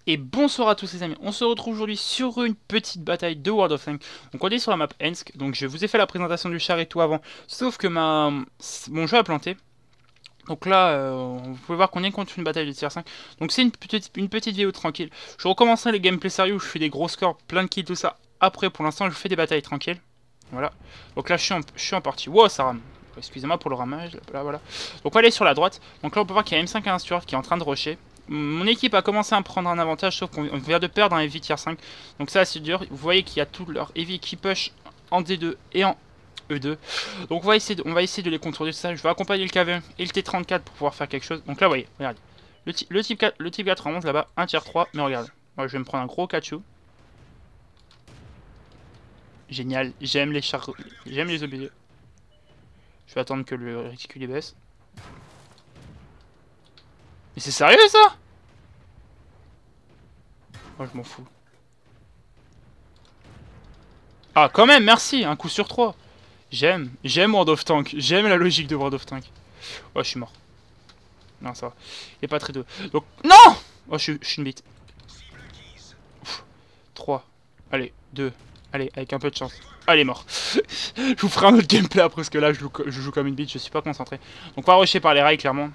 Et bonsoir à tous les amis, on se retrouve aujourd'hui sur une petite bataille de World of Tanks. Donc on est sur la map Ensk, donc je vous ai fait la présentation du char et tout avant, sauf que mon jeu a planté. Donc là, vous pouvez voir qu'on est contre une bataille de tier 5. Donc c'est une petite vidéo tranquille. Je recommencerai les gameplays sérieux où je fais des gros scores, plein de kills, tout ça. Après, pour l'instant, je fais des batailles tranquilles. Voilà. Donc là, je suis en partie. Wow, ça rame. Excusez-moi pour le ramage. Là, voilà. Donc on va aller sur la droite. Donc là, on peut voir qu'il y a M5 et un Stuart qui est en train de rusher. Mon équipe a commencé à prendre un avantage, sauf qu'on vient de perdre un heavy tier 5. Donc ça, c'est dur. Vous voyez qu'il y a tout leur heavy qui push en D2 et en E2. Donc on va essayer de les contrôler ça. Je vais accompagner le KV1 et le T34 pour pouvoir faire quelque chose. Donc là, vous voyez, regardez. Le type 91 là-bas, un tier 3. Mais regarde, moi je vais me prendre un gros Kachu. Génial, j'aime les chars, j'aime les obéis. Je vais attendre que le réticule baisse. Mais c'est sérieux ça? Moi je m'en fous. Ah quand même, merci, un coup sur 3. J'aime World of Tank, j'aime la logique de World of Tank. Oh je suis mort. Non ça va, il est pas très deux. Donc, non. Oh je suis une bite. 3, allez, 2, allez, avec un peu de chance. Allez, mort. Je vous ferai un autre gameplay après, parce que là, je joue comme une bite, je suis pas concentré. Donc, on va rusher par les rails, clairement.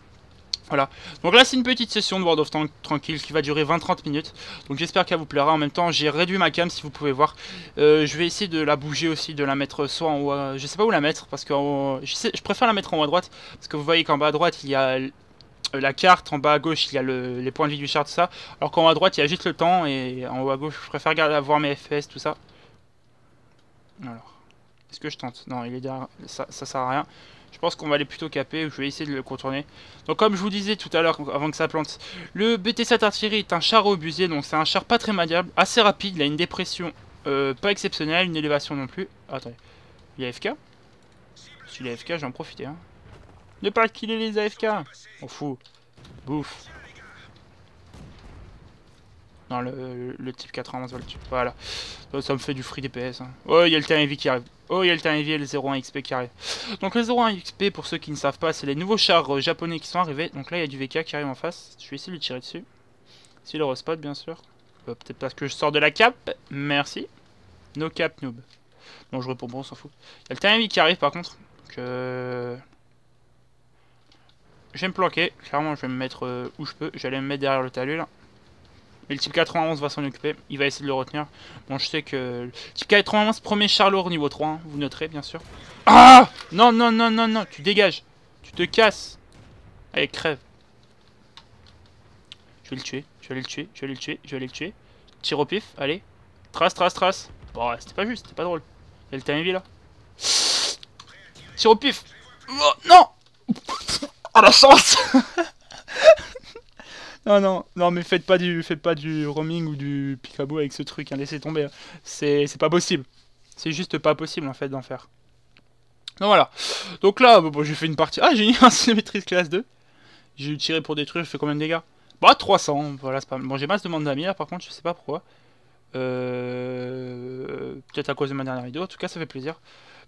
Voilà. Donc là, c'est une petite session de World of Tanks tranquille qui va durer 20-30 minutes. Donc, j'espère qu'elle vous plaira. En même temps, j'ai réduit ma cam, si vous pouvez voir. Je vais essayer de la bouger aussi, de la mettre soit en haut. Je sais pas où la mettre, parce que je préfère la mettre en haut à droite. Parce que vous voyez qu'en bas à droite, il y a la carte, en bas à gauche il y a les points de vie du char, tout ça, alors qu'en haut à droite il y a juste le temps, et en haut à gauche je préfère voir mes FPS, tout ça. Alors, est-ce que je tente? Non, il est derrière, ça sert à rien. Je pense qu'on va aller plutôt caper, je vais essayer de le contourner. Donc comme je vous disais tout à l'heure, avant que ça plante, le BT7 artillerie est un char obusier, donc c'est un char pas très maniable, assez rapide, il a une dépression pas exceptionnelle, une élévation non plus. Attendez, il y a AFK? Si il est AFK, j'en profiter, hein. Ne pas killer les AFK. On fout. Bouffe. Non, le type 91 va le tuer. Voilà. Ça me fait du free DPS. Hein. Oh, il y a le T1V qui arrive. Oh, il y a le T1V et le 01 XP qui arrive. Donc, le 01 XP, pour ceux qui ne savent pas, c'est les nouveaux chars japonais qui sont arrivés. Donc là, il y a du VK qui arrive en face. Je vais essayer de lui tirer dessus. S'il le respot, bien sûr. Peut-être parce que je sors de la cap. Merci. No cap noob. Non, je réponds bon, on s'en fout. Il y a le T1V qui arrive par contre. Donc, je vais me planquer, clairement je vais me mettre où je peux, j'allais me mettre derrière le talus là. Mais le type 91 va s'en occuper, il va essayer de le retenir. Bon je sais que le type 91 premier char lourd niveau 3, hein, vous noterez bien sûr. Ah non non non non non, tu dégages, tu te casses. Allez crève. Je vais le tuer, je vais aller le tuer, je vais aller le tuer, je vais aller le tuer. Tire au pif, allez. Trace, trace, trace. Bon ouais, c'était pas juste, c'était pas drôle. Il y a le TMV là. Tire au pif. Oh, non. Oh la chance. Non, non, non, mais faites pas du roaming ou du picaboo avec ce truc, hein, laissez tomber. Hein. C'est pas possible. C'est juste pas possible en fait d'en faire. Donc voilà. Donc là, bon, j'ai fait une partie. Ah, j'ai eu un symétrise classe 2. J'ai eu tiré pour détruire, je fais combien de dégâts? Bah 300, voilà, c'est pas mal. Bon, j'ai masse de d'amis là par contre, je sais pas pourquoi. Peut-être à cause de ma dernière vidéo, en tout cas ça fait plaisir.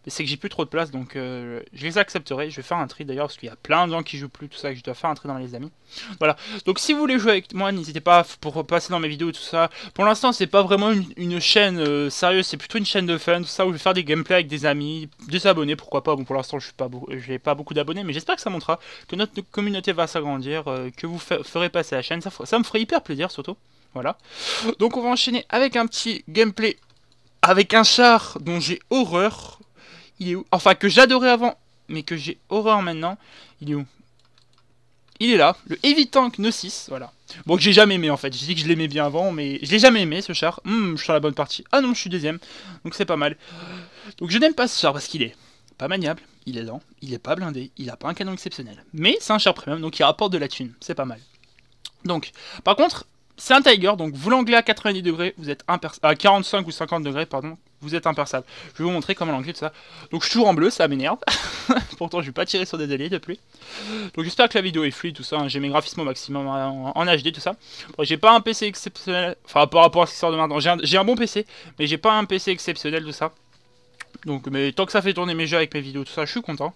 Mais c'est que j'ai plus trop de place, donc je les accepterai. Je vais faire un tri d'ailleurs, parce qu'il y a plein de gens qui jouent plus, tout ça, que je dois faire un tri dans les amis. Voilà, donc si vous voulez jouer avec moi, n'hésitez pas pour passer dans mes vidéos et tout ça. Pour l'instant, c'est pas vraiment une chaîne sérieuse, c'est plutôt une chaîne de fun, tout ça, où je vais faire des gameplays avec des amis, des abonnés, pourquoi pas. Bon, pour l'instant, je n'ai pas beaucoup d'abonnés, mais j'espère que ça montrera que notre communauté va s'agrandir, que vous ferez passer la chaîne. Ça me ferait hyper plaisir, surtout. Voilà. Donc on va enchaîner avec un petit gameplay avec un char dont j'ai horreur. Il est où? Enfin, que j'adorais avant, mais que j'ai horreur maintenant. Il est où? Il est là, le Heavy Tank No6, voilà. Bon, que j'ai jamais aimé en fait. J'ai dit que je l'aimais bien avant, mais je l'ai jamais aimé ce char. Je suis sur la bonne partie. Ah non, je suis deuxième. Donc c'est pas mal. Donc je n'aime pas ce char parce qu'il est pas maniable, il est lent, il est pas blindé, il a pas un canon exceptionnel. Mais c'est un char premium, donc il rapporte de la thune. C'est pas mal. Donc, par contre, c'est un Tiger, donc vous l'anglais à 90 degrés, vous êtes à 45 ou 50 degrés, pardon, vous êtes imperçable. Je vais vous montrer comment l'anglais, tout ça. Donc je suis toujours en bleu, ça m'énerve. Pourtant, je vais pas tirer sur des alliés de pluie. Donc j'espère que la vidéo est fluide, tout ça. Hein. J'ai mes graphismes au maximum en HD, tout ça. Bon, j'ai pas un PC exceptionnel, enfin par rapport à ce qui sort de maintenant. J'ai un bon PC, mais j'ai pas un PC exceptionnel, tout ça. Donc, mais tant que ça fait tourner mes jeux avec mes vidéos, tout ça, je suis content.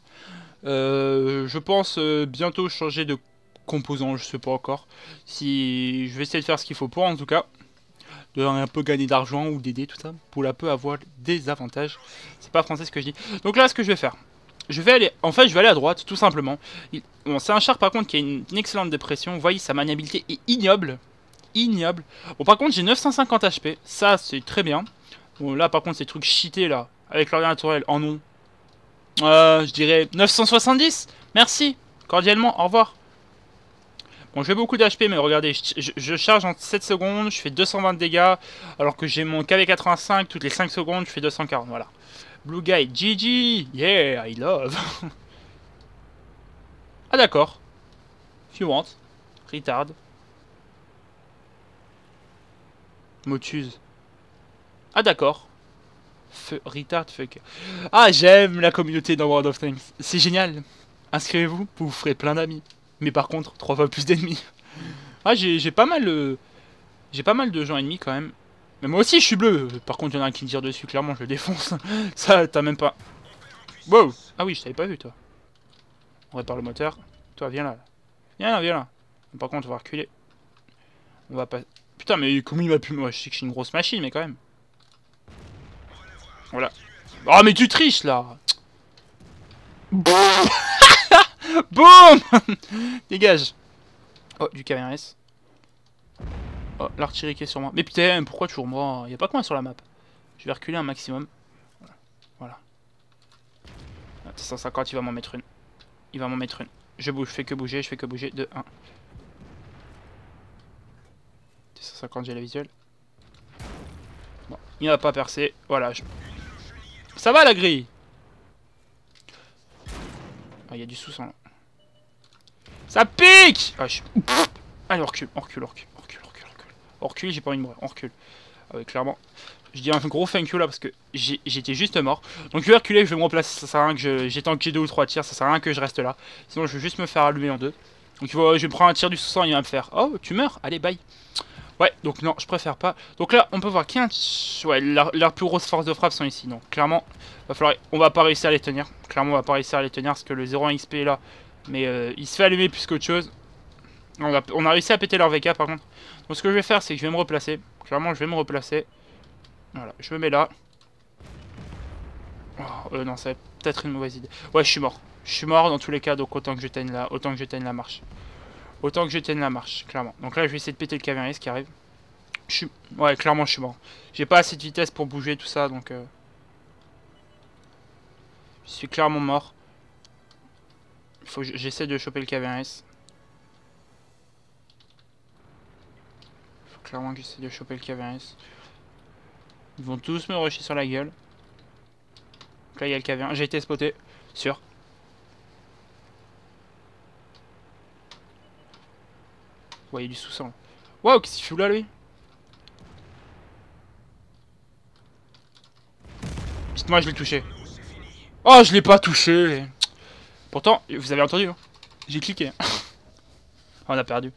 Je pense bientôt changer de composants, je sais pas encore. Si je vais essayer de faire ce qu'il faut pour, en tout cas, de un peu gagner d'argent ou d'aider tout ça, pour la peu avoir des avantages. C'est pas français ce que je dis. Donc là, ce que je vais faire, je vais aller, en fait, je vais aller à droite, tout simplement. Bon, c'est un char par contre qui a une excellente dépression. Vous voyez, sa maniabilité est ignoble. Ignoble. Bon, par contre, j'ai 950 HP. Ça, c'est très bien. Bon, là, par contre, ces trucs cheatés, là, avec l'ordinateur, en non. Je dirais 970. Merci. Cordialement, au revoir. Bon, j'ai beaucoup d'HP, mais regardez, je charge en 7 secondes, je fais 220 de dégâts, alors que j'ai mon KV85, toutes les 5 secondes, je fais 240, voilà. Blue Guy, GG, yeah, I love. Ah d'accord. If you want. Retard. Motus. Ah d'accord. Retard, fuck. Ah, j'aime la communauté dans World of Tanks. C'est génial. Inscrivez-vous, vous ferez plein d'amis. Mais par contre, 3 fois plus d'ennemis. Ah, j'ai pas mal... j'ai pas mal de gens ennemis quand même. Mais moi aussi je suis bleu. Par contre il y en a un qui me tire dessus, clairement je le défonce. Ça t'as même pas... Wow. Ah oui je t'avais pas vu toi. On répare le moteur. Toi viens là. Viens là, viens là. Par contre on va reculer. On va pas... Putain mais comment il m'a pu... Moi je sais que je suis une grosse machine mais quand même. Voilà. Oh mais tu triches là. Boum. Boum. Dégage. Oh du KVRS. Oh, l'artillerie qui est sur moi. Mais putain, pourquoi toujours moi? Y'a pas que moi sur la map. Je vais reculer un maximum. Voilà. Ah, 150, il va m'en mettre une. Il va m'en mettre une. Je bouge, je fais que bouger, je fais que bouger. 2, 1. 250, j'ai la visuelle. Bon, il n'a pas percé. Voilà. Ça va la grille? Ah, il y a du sous-sang là. Ça pique! Ah, allez, on recule, on recule, on recule. On recule, j'ai pas envie de mourir, on recule. Ah ouais, clairement. Je dis un gros thank you là parce que j'étais juste mort. Donc je vais reculer, je vais me replacer, ça sert à rien que j'ai tanké 2 ou 3 tirs, ça sert à rien que je reste là. Sinon je vais juste me faire allumer en deux. Donc je vais prendre un tir du sous-sang, il va me faire. Oh, tu meurs? Allez, bye. Ouais, donc non, je préfère pas. Donc là, on peut voir qu'il y a un... Ouais, leurs plus grosses forces de frappe sont ici. Donc clairement, on va pas réussir à les tenir. Clairement, on va pas réussir à les tenir parce que le 0,1 XP est là. Mais il se fait allumer plus qu'autre chose. On a réussi à péter leur VK par contre. Donc ce que je vais faire, c'est que je vais me replacer. Clairement, je vais me replacer. Voilà, je me mets là. Oh, non, ça va peut-être une mauvaise idée. Ouais, je suis mort. Je suis mort dans tous les cas, donc autant que je tienne la marche. Autant que je tienne la marche, clairement. Donc là, je vais essayer de péter le caverniste qui arrive. Ouais, clairement, je suis mort. J'ai pas assez de vitesse pour bouger tout ça, donc... Je suis clairement mort. Faut que j'essaie de choper le caverniste. Faut clairement que j'essaie de choper le caverniste. Ils vont tous me rusher sur la gueule. Donc là, il y a le cavern. J'ai été spoté. Sûr. Ouais, il y a du sous-sang. Waouh, qu'est-ce qu'il fout là, lui? Dites-moi, je l'ai touché. Oh, je l'ai pas touché. Pourtant, vous avez entendu, hein, j'ai cliqué. On a perdu.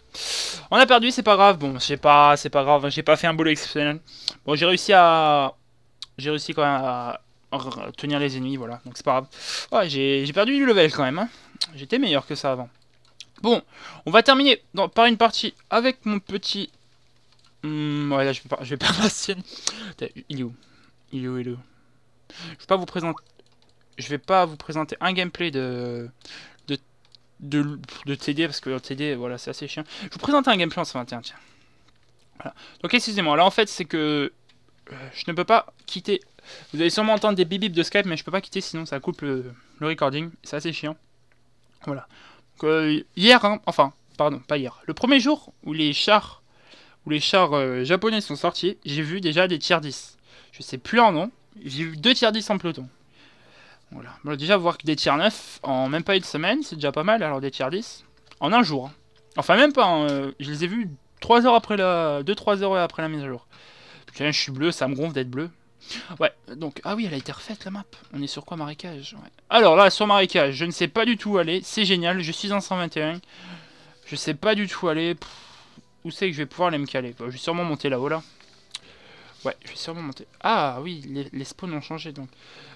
On a perdu, c'est pas grave. Bon, c'est pas grave. J'ai pas fait un boulot exceptionnel. Bon, j'ai réussi quand même à tenir les ennemis, voilà. Donc c'est pas grave. Ouais, j'ai perdu du level quand même. Hein. J'étais meilleur que ça avant. Bon, on va terminer par une partie avec mon petit... ouais, là, je vais perdre la sienne. Il est où? Il est où? Il est où? Je vais pas vous présenter un gameplay de TD, parce que TD, voilà, c'est assez chiant. Je vous présente un gameplay en 121, tiens. Voilà. Donc, excusez-moi, là, en fait, c'est que je ne peux pas quitter... Vous allez sûrement entendre des bip bip de Skype, mais je peux pas quitter, sinon ça coupe le recording. C'est assez chiant. Voilà. Donc, hier, hein, enfin, pardon, pas hier. Le premier jour où les chars japonais sont sortis, j'ai vu déjà des tiers 10. Je sais plus leur nom. J'ai vu 2 tiers 10 en peloton. Voilà. Bon, déjà, voir que des tiers 9 en même pas une semaine, c'est déjà pas mal. Alors, des tiers 10 en un jour. Hein. Enfin, même pas. Hein, je les ai vus 3 heures après 2-3 heures après la mise à jour. Putain, je suis bleu, ça me gonfle d'être bleu. Ouais, donc, ah oui, elle a été refaite la map. On est sur quoi, marécage? Ouais. Alors là, sur marécage, je ne sais pas du tout où aller. C'est génial, je suis en 121. Je sais pas du tout où aller. Où c'est que je vais pouvoir aller me caler? Je vais sûrement monter là-haut, là. Ouais, je vais sûrement monter. Ah oui, les spawns ont changé, donc.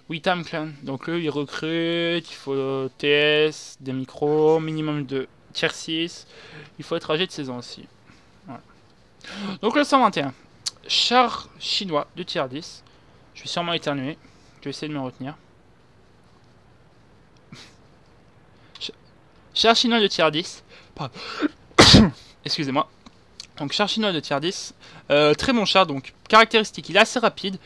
Oui, Tam Clan. Donc eux, ils recrutent, il faut TS, des micros, minimum de Tier 6. Il faut être âgé de 16 ans aussi. Voilà. Donc le 121. Char chinois de tier 10. Je vais sûrement éternuer. Je vais essayer de me retenir. Char chinois de tier 10. Pardon. Excusez-moi. Donc char chinois de tier 10. Très bon char, donc caractéristique, il est assez rapide.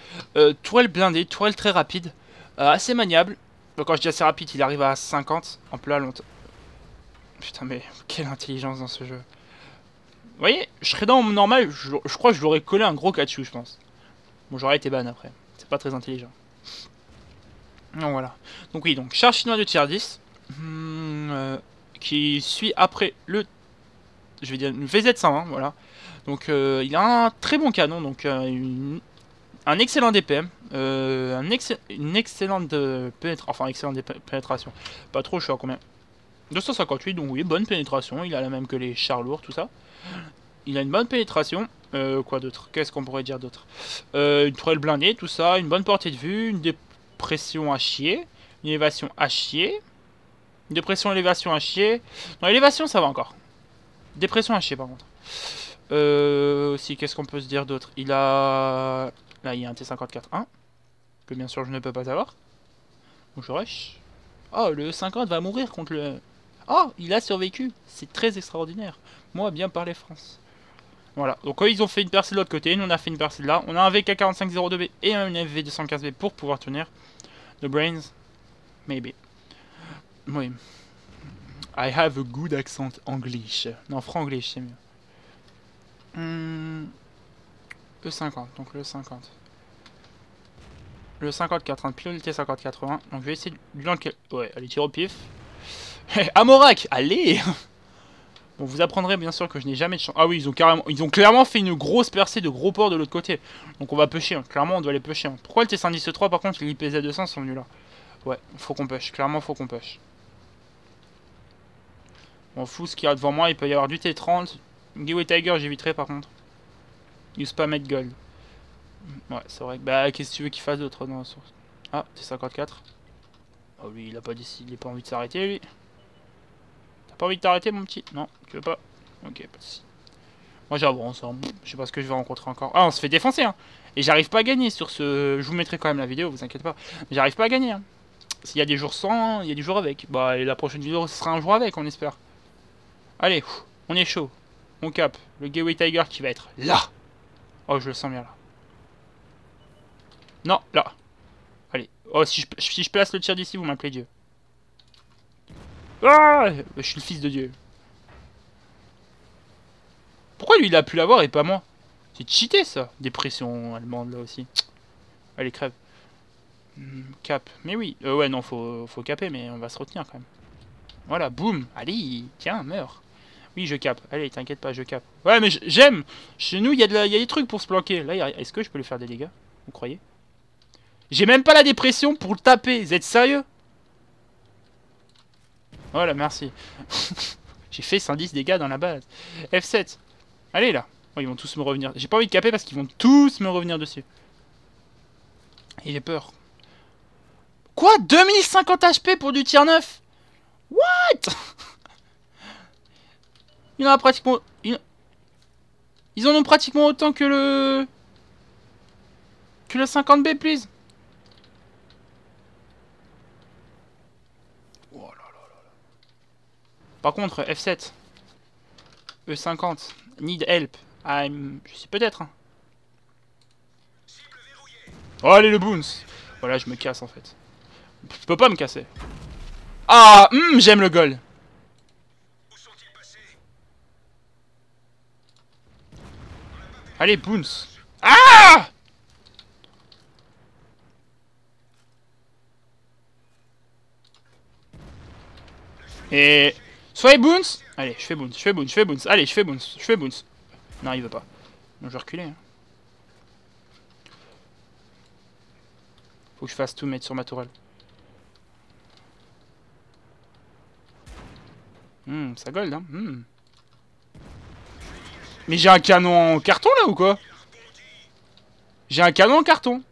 Tourelle blindée, tourelle très rapide. Assez maniable. Donc quand je dis assez rapide, il arrive à 50 en plat longtemps. Putain mais quelle intelligence dans ce jeu. Vous voyez, je serais dans mon normal, je crois que je l'aurais collé un gros catchou, je pense. Bon, j'aurais été ban après. C'est pas très intelligent. Donc voilà. Donc oui, donc char chinois de tier 10. Qui suit après le... Je vais dire une VZ120, voilà. Donc il a un très bon canon, donc un excellent DPM. Une excellente pénétration. Enfin, excellente pénétration. Pas trop, je suis à combien? 258, donc oui, bonne pénétration. Il a la même que les chars lourds, tout ça. Il a une bonne pénétration. Quoi d'autre? Qu'est-ce qu'on pourrait dire d'autre? Une tourelle blindée, tout ça. Une bonne portée de vue. Une dépression à chier. Une élévation à chier. Une dépression, élévation à chier. Non, élévation, ça va encore. Dépression à chier, par contre. Aussi, qu'est-ce qu'on peut se dire d'autre? Il a... Là, il y a un T54-1. Que bien sûr, je ne peux pas avoir. Donc je rush. Oh, le 50 va mourir contre le... Oh, il a survécu. C'est très extraordinaire. Moi, bien parler France. Voilà. Donc, ils ont fait une percée de l'autre côté. Nous, on a fait une percée de là. On a un VK4502B et un FV215B pour pouvoir tenir. The brains. Maybe. Oui. I have a good accent English. Non, franglish, c'est mieux. E50. Donc, le 50. Le 54, pile le T54-1. Donc je vais essayer de lui lancer. Ouais, allez, tir au pif. Amorak, allez. Bon, vous apprendrez bien sûr que je n'ai jamais de chance. Ah oui, ils ont clairement fait une grosse percée de gros ports de l'autre côté. Donc on va pusher, hein. Clairement on doit les pusher. Hein. Pourquoi le T113 par contre, les IPZ200 sont venus là? Ouais, faut qu'on push, clairement faut qu'on push. On fout ce qu'il y a devant moi, il peut y avoir du T30. Gateway Tiger, j'éviterai par contre. Use pas mettre gold. Ouais, c'est vrai. Bah, qu'est-ce que tu veux qu'il fasse d'autre dans la source? Ah, T54. Oh, lui, il a pas pas envie de s'arrêter, lui. T'as pas envie de t'arrêter, mon petit? Non, tu veux pas? Ok, pas de soucis. Moi, j'avance, hein. Je sais pas ce que je vais rencontrer encore. Ah, on se fait défoncer, hein. Et j'arrive pas à gagner sur ce... Je vous mettrai quand même la vidéo, vous inquiétez pas. Mais j'arrive pas à gagner, hein. S'il y a des jours sans, il y a des jours avec. Bah, et la prochaine vidéo, ce sera un jour avec, on espère. Allez, on est chaud. On cap. Le Gateway Tiger qui va être là. Oh, je le sens bien, là. Non, là. Allez. Oh, si je place le tir d'ici, vous m'appelez Dieu. Ah, je suis le fils de Dieu. Pourquoi lui il a pu l'avoir et pas moi? C'est cheaté ça. Dépression allemande là aussi. Allez, crève. Cap. Mais oui. Ouais, non, faut caper, mais on va se retenir quand même. Voilà, boum. Allez, tiens, meurs. Oui, je cap. Allez, t'inquiète pas, je cap. Ouais, mais j'aime. Chez nous, il y a des trucs pour se planquer. Là, est-ce que je peux lui faire des dégâts? Vous croyez? J'ai même pas la dépression pour le taper. Vous êtes sérieux? Voilà, merci. J'ai fait 110 dégâts dans la base. F7. Allez, là. Oh, ils vont tous me revenir. J'ai pas envie de caper parce qu'ils vont tous me revenir dessus. Et j'ai peur. Quoi? 2050 HP pour du tier 9? What? Il en a pratiquement... Ils en ont pratiquement autant que le... Que le 50B, please. Oh là là là. Par contre, F7. E50. Need help. Je sais peut-être. Hein. Oh, allez, le boons. Voilà, je me casse en fait. Je peux pas me casser. Ah, j'aime le goal. Allez, boons. Ah! Et... Soyez boons. Allez, je fais boons, je fais boons, je fais boons. Allez, je fais boons, je fais boons. Non, il veut pas. Donc je vais reculer. Hein. Faut que je fasse tout mettre sur ma tourelle. Ça gold, hein. Mais j'ai un canon en carton là ou quoi? J'ai un canon en carton.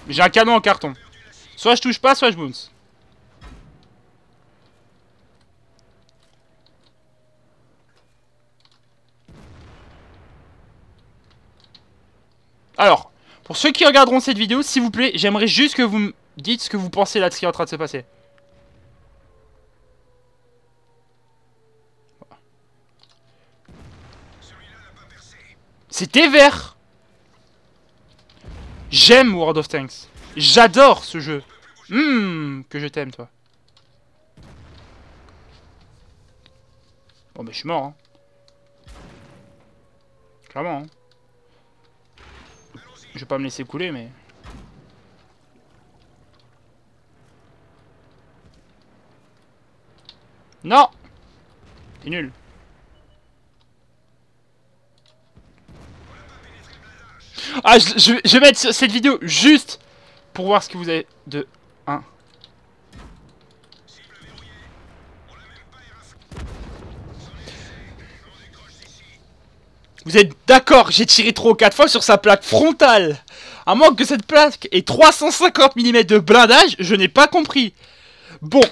J'ai un canon en carton. Soit je touche pas, soit je bounce. Alors, pour ceux qui regarderont cette vidéo, s'il vous plaît, j'aimerais juste que vous me dites ce que vous pensez là de ce qui est en train de se passer. C'était vert. J'aime World of Tanks. J'adore ce jeu. Que je t'aime, toi. Bon, bah, je suis mort, hein. Clairement, hein. Je vais pas me laisser couler, mais... Non! T'es nul. Ah, je vais mettre cette vidéo juste pour voir ce que vous avez de 1. Vous êtes d'accord, j'ai tiré trop 4 fois sur sa plaque frontale. À moins que cette plaque ait 350 mm de blindage, je n'ai pas compris. Bon,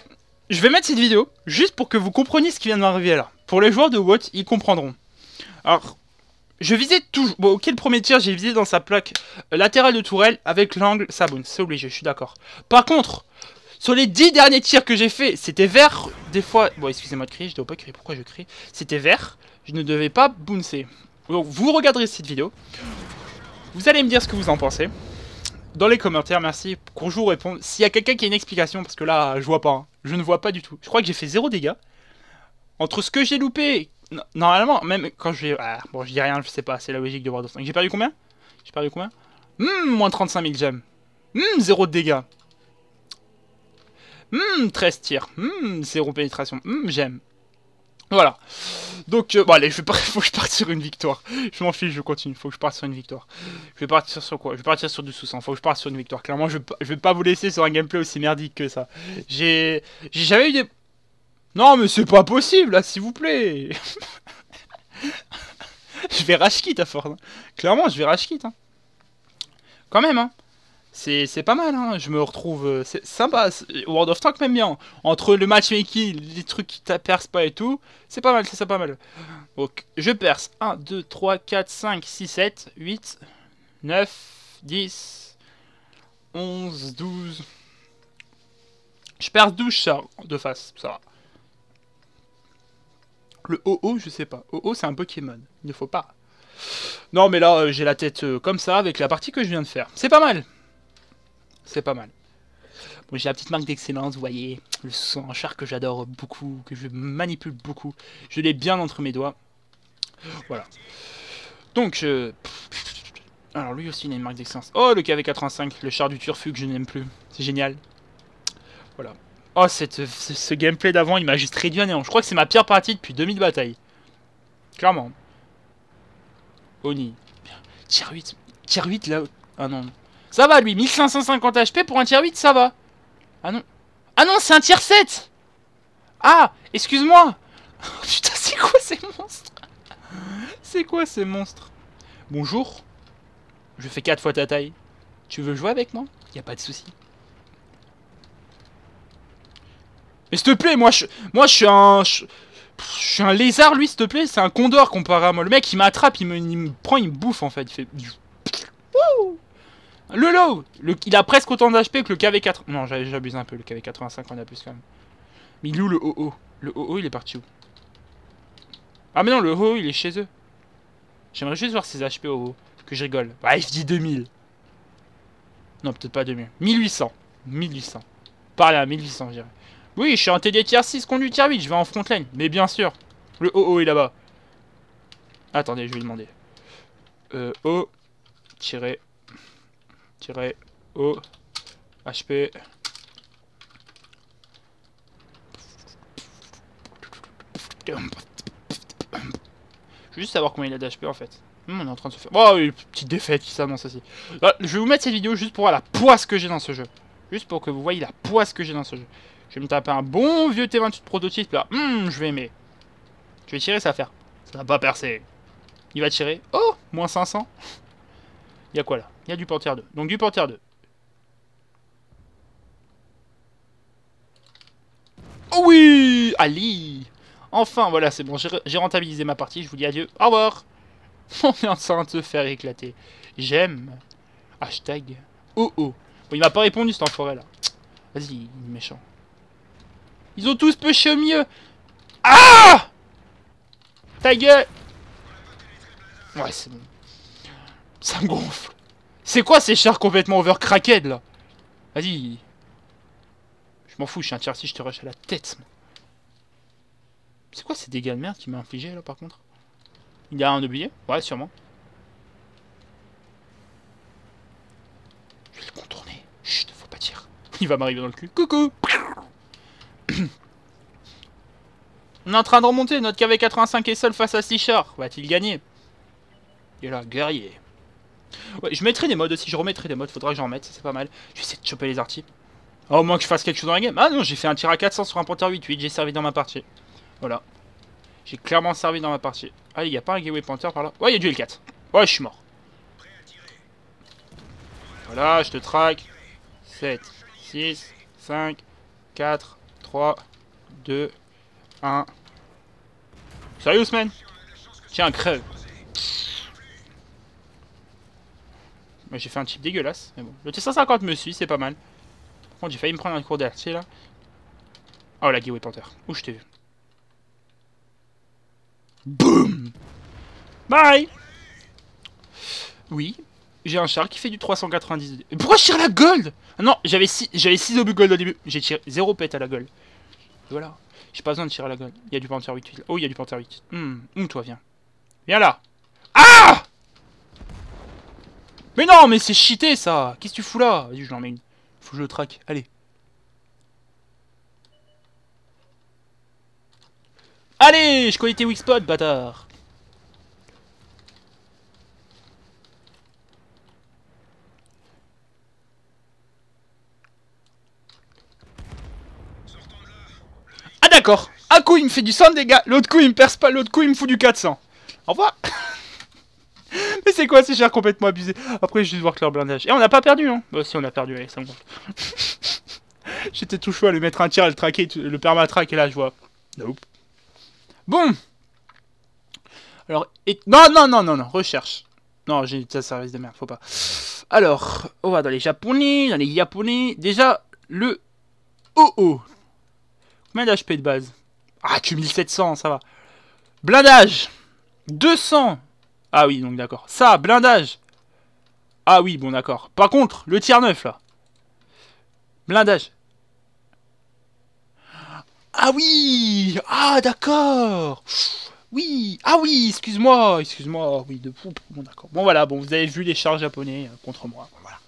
je vais mettre cette vidéo juste pour que vous compreniez ce qui vient de m'arriver là. Pour les joueurs de WOT, ils comprendront. Alors, je visais toujours... Bon, ok, le premier tir, j'ai visé dans sa plaque latérale de tourelle avec l'angle Saboun. C'est obligé, je suis d'accord. Par contre, sur les 10 derniers tirs que j'ai fait, c'était vert. Des fois... Bon, excusez-moi de crier, je dois pas crier. Pourquoi je crie? C'était vert. Je ne devais pas bouncer. Donc, vous regarderez cette vidéo. Vous allez me dire ce que vous en pensez. Dans les commentaires, merci. Qu'on je vous réponde. S'il y a quelqu'un qui a une explication, parce que là, je vois pas. Hein. Je ne vois pas du tout. Je crois que j'ai fait 0 dégâts. Entre ce que j'ai loupé... Normalement, même quand je vais... Ah, bon, je dis rien, je sais pas, c'est la logique de World of Tanks. J'ai perdu combien? J'ai perdu combien? Moins 35 000 gemmes. 0 de dégâts. 13 tirs. 0 pénétration. J'aime. Voilà. Donc, bon, allez, faut que je parte sur une victoire. Je m'en fiche, je continue. Faut que je parte sur une victoire. Je vais partir sur quoi? Je vais partir sur du sous-100. Faut que je parte sur une victoire. Clairement, je vais pas vous laisser sur un gameplay aussi merdique que ça. J'ai jamais eu des... Non, mais c'est pas possible, là, s'il vous plaît. Je vais rage quit à force. Hein. Clairement, je vais rage quit. Hein. Quand même, hein. C'est pas mal, hein. Je me retrouve... c'est sympa. World of Tanks m'aime bien. Entre le matchmaking, les trucs qui percent pas et tout, c'est pas mal, c'est ça pas mal. Donc, je perce 1, 2, 3, 4, 5, 6, 7, 8, 9, 10, 11, 12... Je perce 12 chars de face, ça va. Le OO, je sais pas. OO, c'est un Pokémon. Il ne faut pas. Non, mais là, j'ai la tête comme ça avec la partie que je viens de faire. C'est pas mal. C'est pas mal. Bon, j'ai la petite marque d'excellence, vous voyez. Le son en char que j'adore beaucoup, que je manipule beaucoup. Je l'ai bien entre mes doigts. Voilà. Donc, alors, lui aussi, il a une marque d'excellence. Oh, le KV85, le char du Turfu que je n'aime plus. C'est génial. Voilà. Oh, ce gameplay d'avant, il m'a juste réduit à néant. Je crois que c'est ma pire partie depuis 2000 batailles. Clairement. Oni. Tier 8. Tier 8 là. Ah non. Ça va lui. 1550 HP pour un tier 8, ça va. Ah non. Ah non, c'est un tier 7. Ah, excuse-moi. Oh, putain, c'est quoi ces monstres? C'est quoi ces monstres? Bonjour. Je fais 4 fois ta taille. Tu veux jouer avec moi? Y a pas de souci. Mais s'il te plaît, moi je suis un... Je suis un lézard, lui, s'il te plaît. C'est un condor comparé à moi. Le mec, il m'attrape, il me prend, il me bouffe, en fait. Il fait... Wouh. Le low, il a presque autant d'HP que le KV4. Non, j'abuse un peu, le KV85 on a plus quand même. Mais il est où le OO? Le OO, il est parti où? Ah mais non, le OO, il est chez eux. J'aimerais juste voir ses HP OO. Que je rigole. Bah, il dit 2000. Non, peut-être pas 2000. 1800. 1800. Parlez à 1800, je dirais. Oui, je suis un TD tier 6 conduit tier 8, je vais en front line. Mais bien sûr. Le OO est là-bas. Attendez, je vais lui demander. O... O... HP... Je veux juste savoir combien il a d'HP en fait. On est en train de se faire... Oh, une petite défaite qui s'annonce aussi. Là, je vais vous mettre cette vidéo juste pour voir la poisse que j'ai dans ce jeu. Juste pour que vous voyez la poisse que j'ai dans ce jeu. Je vais me taper un bon vieux T28 prototype là. Je vais aimer. Je vais tirer, ça va faire. Ça va pas percer. Il va tirer. Oh, moins 500. Il y a quoi là? Il y a du portier 2. Donc du portier 2. Oh oui, Ali. Enfin, voilà, c'est bon, j'ai rentabilisé ma partie, je vous dis adieu, au revoir. On est en train de se faire éclater. J'aime. Hashtag. Oh oh. Bon, il m'a pas répondu cet enfoiré là. Vas-y, il est méchant. Ils ont tous pushé au milieu. Ah! Ta gueule. Ouais, c'est bon. Ça me gonfle. C'est quoi ces chars complètement overcracked là? Vas-y. Je m'en fous, je suis un tiers si je te rush à la tête. C'est quoi ces dégâts de merde qui m'a infligé là par contre? Il y a un oublié? Ouais, sûrement. Je vais le contourner. Chut, faut pas dire. Il va m'arriver dans le cul. Coucou. On est en train de remonter. Notre KV85 est seul face à 6 chars. Va-t-il gagner? Et là, guerrier. Ouais, je mettrai des modes aussi. Je remettrai des modes. Faudra que j'en mette. C'est pas mal. Je vais essayer de choper les artis. Ah, au moins que je fasse quelque chose dans la game. Ah non, j'ai fait un tir à 400 sur un Panther 8-8. J'ai servi dans ma partie. Voilà. J'ai clairement servi dans ma partie. Ah, il n'y a pas un Gateway Panther par là? Ouais, il y a du L4. Ouais, je suis mort. Voilà, je te traque. 7, 6, 5, 4, 3, 2, 1. Sérieux, man? Tiens, crève. J'ai fait un chip dégueulasse. Mais bon. Le T150 me suit, c'est pas mal. Par contre, j'ai failli me prendre un cours d'artier là. Oh, la Gateway Panther. Où je t'ai vu? Boum! Bye! Oui, j'ai un char qui fait du 390. Pourquoi je tire la gold? Ah non, j'avais 6 obus gold au début. J'ai tiré 0 pet à la gold. Voilà. J'ai pas besoin de tirer à la gold. Il y a du Panther 8. Oh, il y a du Panther 8. Toi, viens. Viens là. Ah! Mais non, mais c'est cheaté ça. Qu'est-ce que tu fous là? Vas-y, je l'en mets une. Faut que je le traque. Allez. Allez, je connais tes weak spots, bâtard. Ah d'accord. Un coup il me fait du 100 de dégâts, l'autre coup il me perce pas, l'autre coup il me fout du 400. Au revoir. Mais c'est quoi ces chars complètement abusés? Après je vais juste voir que leur blindage. Et on n'a pas perdu hein. Bah si on a perdu, allez ça me gonfle. J'étais tout chaud à lui mettre un tir, à le traquer, le perma-track et là je vois. Nope. Bon. Alors, non, recherche. Non, j'ai ça service de merde, faut pas. Alors, on va dans les japonais, déjà, le OO. Combien d'HP de base? Ah, tu 1700, ça va. Blindage 200. Ah oui, donc d'accord. Ça, blindage. Ah oui, bon d'accord. Par contre, le tiers 9 là. Blindage. Ah oui. Ah d'accord. Oui. Ah oui, excuse-moi. Oui, de fou. Bon d'accord. Bon voilà, bon vous avez vu les chars japonais contre moi. Bon, voilà.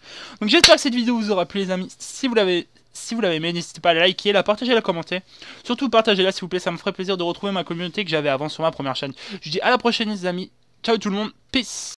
Donc j'espère que cette vidéo vous aura plu les amis. Si vous l'avez aimé, n'hésitez pas à la liker, la partager, la commenter. Surtout partagez-la s'il vous plaît, ça me ferait plaisir de retrouver ma communauté que j'avais avant sur ma première chaîne. Je vous dis à la prochaine les amis. Ciao tout le monde. Peace.